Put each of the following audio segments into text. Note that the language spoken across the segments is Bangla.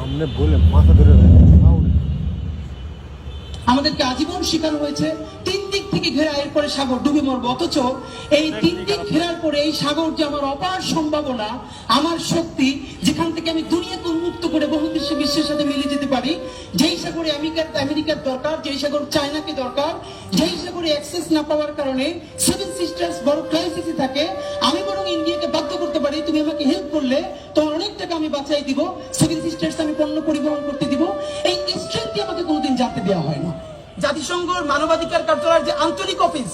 সামনে বলে মাথা ধরে আমাদেরকে আজীবন শেখানো হয়েছে তিন দিক থেকে ঘেরা, এরপরে সাগর ডুবে মরবো। অথচ এই তিন দিক ঘেরার পরে এই সাগর যে আমার অপার সম্ভাবনা, আমার শক্তি, যেখান থেকে আমি দুনিয়াকে উন্মুক্ত করে বহুদেশে বিশ্বের সাথে মিলে যেতে পারি, যেই সাগরে আমেরিকার দরকার, যেই সাগর চায়নাকে দরকার, যেই সাগরে অ্যাক্সেস না পাওয়ার কারণে সেভেন সিস্টার্স বড় ক্রাইসিসে থাকে, আমি বরং ইন্ডিয়াকে বাধ্য করতে পারি, তুমি আমাকে হেল্প করলে তোমার অনেক টাকা আমি বাঁচাই দিব, সেভেন সিস্টার্স আমি পণ্য পরিবহন করতে দিব। এই স্ট্রেংথটি আমাকে কোনোদিন জানতে দেওয়া হয় না। জাতিসংঘের মানবাধিকার কার্যালয়ের যে আঞ্চলিক অফিস,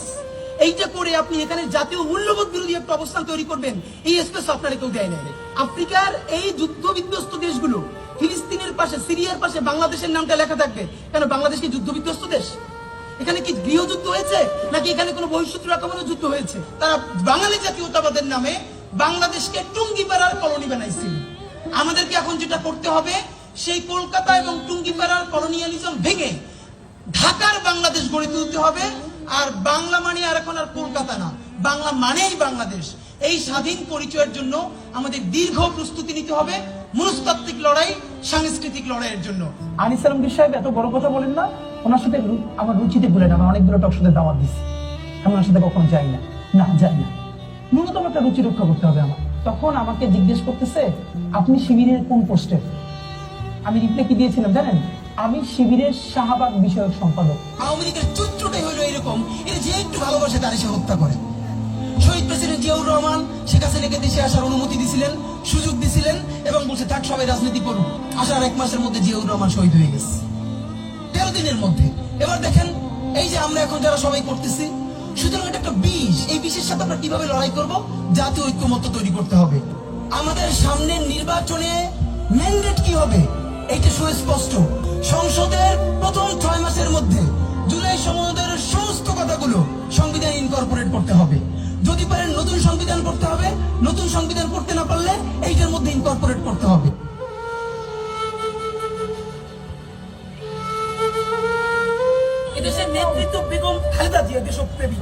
এইটা করে আপনি এখানে জাতীয় মূল্যবোধ বিরোধী একটা অবস্থান তৈরি করবেন, এই স্পেস আপনারা কেউ দেয় না। আফ্রিকার এই যুদ্ধ বিধ্বস্ত দেশগুলো, ফিলিস্তিনের পাশে, সিরিয়ার পাশে বাংলাদেশের নামটা লেখা থাকবে কেন? বাংলাদেশ কি যুদ্ধ বিধ্বস্ত দেশ? এখানে কি গৃহযুদ্ধ হয়েছে, নাকি এখানে কোনো বহিঃশত্রু আক্রমণের যুদ্ধ হয়েছে? তারা বাঙালি জাতীয়তাবাদের নামে বাংলাদেশকে টুঙ্গিপাড়ার কলোনি বানাইছিল। আমাদেরকে এখন যেটা করতে হবে, সেই কলকাতা এবং টুঙ্গিপাড়ার কলোনিয়ালিজম ভেঙে ঢাকার বাংলাদেশ গড়ে তুলতে হবে। আর বাংলা মানে আর এখন আর কলকাতা না, বাংলা মানেই বাংলাদেশ। এই স্বাধীন পরিচয়ের জন্য আমাদের দীর্ঘ প্রস্তুতি নিতে হবে, মনস্তাত্ত্বিক লড়াই, সাংস্কৃতিক লড়াইয়ের জন্য। আনিস আলমগীর সাহেব এত বড় কথা বলেন না, ওনার সাথে আমার রুচিতে ভুলেন। আমি অনেকগুলো টকশোতে দাওয়াত দিচ্ছি, আমি ওনার সাথে কখনো যাই না, যাই না। ন্যূনতম একটা রুচি রক্ষা করতে হবে আমার। তখন আমাকে জিজ্ঞেস করতেছে, আপনি শিবিরের কোন পোস্টে? আমি রিপ্লাই কি দিয়েছিলাম জানেন? আমি শিবিরের শাহবাগ বিষয়ক সম্পাদক। আওয়ামী লীগের চরিত্রটাই হলো এরকম, এর যে একটু ভালোবাসে তার সে হত্যা করে। শহীদ প্রেসিডেন্ট জিয়াউর রহমান শেখ হাসিনাকে দেশে আসার অনুমতি দিয়েছিলেন, সুযোগ দিয়েছিলেন এবং বলছে থাক সবাই রাজনীতি করুন। আসার 1 মাসের মধ্যে জিয়াউর রহমান শহীদ হয়ে গেছে, 13 দিনের মধ্যে। এবার দেখেন এই যে আমরা এখন যারা সবাই করতেছি, সুতরাং এটা একটা বিষ। এই বিষের সাথে আমরা কিভাবে লড়াই করব? জাতীয় ঐক্যমত্য তৈরি করতে হবে। আমাদের সামনের নির্বাচনে ম্যান্ডেট কি হবে এইটা সুস্পষ্ট। সংসদের প্রথম 6 মাসের মধ্যে জুলাই সনদের সমস্ত কথাগুলো সংবিধান ইনকর্পোরেট করতে হবে। যদি পারেন নতুন সংবিধান করতে হবে, নতুন সংবিধান করতে না পারলে এইটার মধ্যে ইনকর্পোরেট করতে হবে। এদেশের নেতৃত্ব বেগম খালেদা জিয়া দেশপ্রেমী,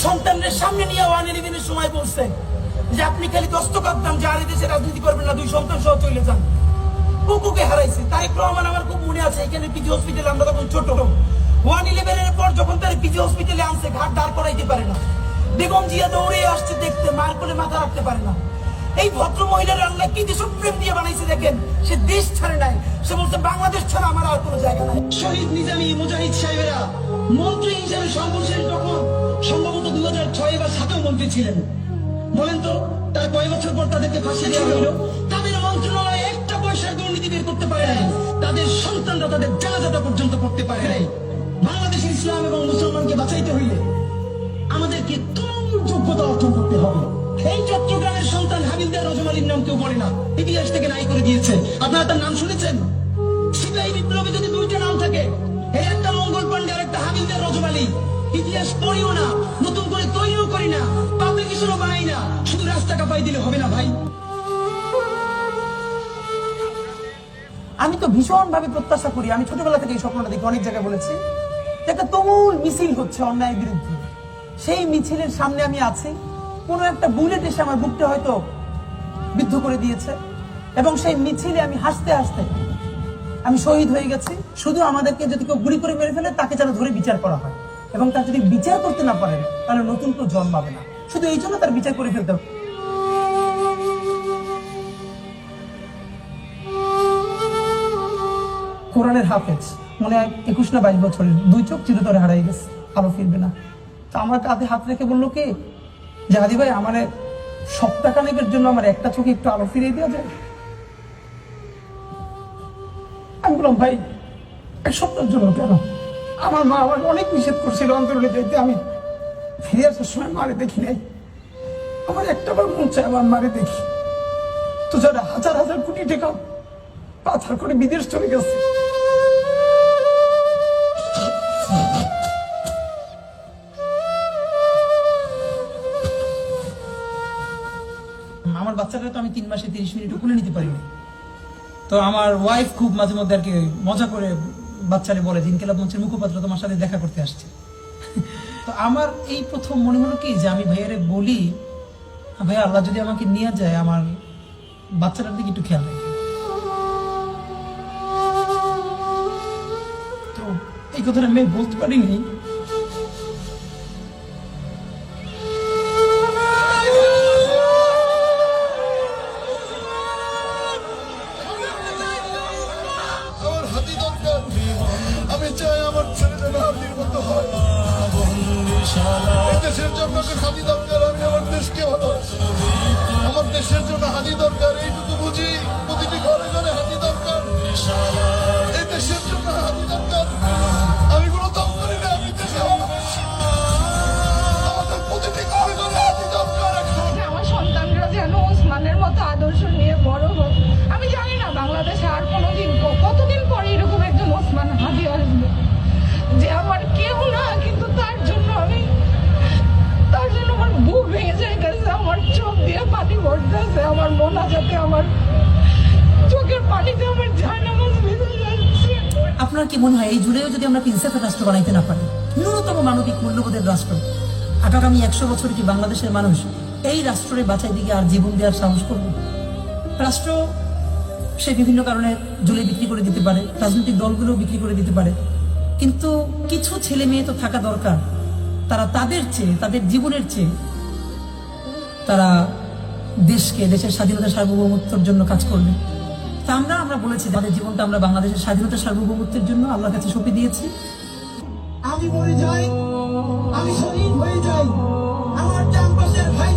সন্তানদের সামনে নিয়ে 111-এর সময় বলছে যে আপনি খালি দস্তখত দেন, যে আর দেশে রাজনীতি করবেন না, 2 সন্তান সহ চলে যান। কুকুকে হারাইছে। তারেক রহমান আমার খুব মনে আছে, এখানে পিজি হসপিটালে আমরা তখন ছোট, 111-এর পর যখন তার পিজি হসপিটালে আনছে, ঘাট দাঁড় করাইতে পারে না, বেগম জিয়া দৌড়ে আসছে দেখতে, মার কোলে মাথা রাখতে পারে না। এই ভদ্র মহিলার আল্লাহ কি দেশপ্রেম দিয়ে বানাইছে দেখেন। সে দেশ ছাড়ে নাই, সে বলছে বাংলাদেশ ছাড়া আমার আর কোনো জায়গা নাই। শহীদ নিজামী মুজাহিদ সাহেবেরা মন্ত্রী হিসেবে সর্বশেষ যখন সম্ভবত 2006 বা 2007 মন্ত্রী ছিলেন, বলেন তো তার কয় বছর পর তাদেরকে ফাঁসি দেওয়া হলো? তাদের মন্ত্রণালয়ে একটা পয়সার দুর্নীতি বের করতে পারে নাই, তাদের সন্তানরা তাদের জানাজাটা পর্যন্ত করতে পারে নাই। বাংলাদেশের ইসলাম এবং মুসলমানকে বাঁচাইতে হইলে আমাদেরকে তুমুল যোগ্যতা অর্জন করতে হবে। এই চট্টগ্রামের সন্তান হাবিলদার রজম আলীর নাম কেউ বলে না, ইতিহাস থেকে নাই করে দিয়েছে। আপনারা তার নাম শুনেছেন? সিপাহী বিপ্লবে যদি 2টা নাম থাকে, এই একটা মঙ্গল পান্ডে আর একটা হাবিলদার রজম আলী, ইতিহাস পড়িও না, নতুন করে তৈরিও করি না, পাবলিকেশনও বানাই না, শুধু রাস্তা কাঁপাই দিলে হবে না ভাই। আমি তো ভীষণ ভাবে প্রত্যাশা করি, আমি ছোটবেলা থেকে এই স্বপ্নটা দেখি, অনেক জায়গায় বলেছি, একটা তুমুল মিছিল হচ্ছে অন্যায়ের বিরুদ্ধে। সেই মিছিলের সামনে আমি আছি, কোন একটা বুলেট এসে আমার বুকটা হয়তো বিদ্ধ করে দিয়েছে, এবং সেই মিছিলে আমি হাসতে হাসতে আমি শহীদ হয়ে গেছি। শুধু আমাদেরকে যদি কেউ গুলি করে মেরে ফেলে, তাকে যেন ধরে বিচার করা হয়, এবং তার যদি বিচার করতে না পারেন তাহলে নতুন কেউ জন্মাবে না। শুধু এই জন্য তার বিচার করে ফেলতে হবে। কোরআনের হাফেজ, মনে হয় 21 না 22 বছরের, 2 চোখ চিরতরে হারাই গেছে, আলো ফিরবে না। তা আমার কাঁধে হাত রেখে বললো কি যে হাদি ভাই, আমার সপ্তাহখানেকের জন্য আমার একটা চোখে একটু আলো ফিরিয়ে দেওয়া যায়? আমি বললাম ভাই 1 সপ্তাহের জন্য কেন? আমার মা আমার অনেক নিষেধ করছিল অন্তরণে যেতে, আমি ফিরে আসার সময় মারে দেখি নাই। আমার একটাবার মন চায় আমার মারে দেখি। তো যারা হাজার হাজার কোটি টাকা পাচার করে বিদেশ চলে গেছে, আমার বাচ্চাটা তো আমি 3 মাসে 30 মিনিট কোলে নিতে পারিনি। তো আমার ওয়াইফ খুব মাঝে মধ্যে আর কি মজা করে বাচ্চারে বলে, দিনকেলা মঞ্চের মুখপাত্র তোমার সাথে দেখা করতে আসছে। তো আমার এই প্রথম মনে হলো কি যে আমি ভাইয়ারে বলি, ভাইয়া আল্লাহ যদি আমাকে নিয়ে যায়, আমার বাচ্চাটার দিকে একটু খেয়াল রাখবে। এই কথাটা আমি বলতে পারিনি। আমার হাতি দরকার, আমি চাই আমার ছেলে যেন হাতির মতো হয়। এই দেশের জন্য ওকে হাতি দরকার, আমি আমার দেশকে ভালোবাসি। আমার দেশের জন্য হাতি দরকার, এইটুকু বুঝি। প্রতিটি ঘরে ঘরে হাতি দরকার, এই দেশের জন্য হাতি দরকার। আমি কোনো দম করি না, আমি দেশে ভালোবাসি। আমাদের প্রতিটি ঘরে ঘরে হাতি দরকার এখন। যে আমার সন্তানরা যেন ওসমানের মতো আদর্শ নিয়ে বড় হোক। আমি জানি না বাংলাদেশে আর কোনোদিন কতদিন পরে এরকম একজন ওসমান হাদি আসবে, যে আমার কেউ না, কিন্তু তার জন্য আমার বুক ভেঙে যাইতেছে, আমার চোখ দিয়ে পানি পড়তেছে, আমার মোনাজাতে আমার চোখের পানিতে আমার জায়নামাজ ভিজে যাচ্ছে। আপনার কি মনে হয় এই জুড়েও যদি আমরা ইনসাফের রাষ্ট্র বানাইতে না পারি, ন্যূনতম মানবিক মূল্যবোধের রাষ্ট্র, আগামী 100 বছর কি বাংলাদেশের মানুষ এই রাষ্ট্রের বাঁচাই দিকে আর জীবন দেওয়ার সাহস করবে? রাষ্ট্র সে বিভিন্ন কারণে জুলে বিক্রি করে দিতে পারে, রাজনৈতিক দলগুলো বিক্রি করে দিতে পারে, কিন্তু কিছু ছেলে মেয়ে তো থাকা দরকার, তারা তাদের চেয়ে, তাদের জীবনের চেয়ে তারা দেশকে, দেশের স্বাধীনতা সার্বভৌমত্বের জন্য কাজ করবে। তা আমরা বলেছি যে আমাদের জীবনটা আমরা বাংলাদেশের স্বাধীনতা সার্বভৌমত্বের জন্য আল্লাহর কাছে সঁপে দিয়েছি। আমি মরে যাই, আমি শহীদ হয়ে যাই, আমার ক্যাম্পাসের ভাই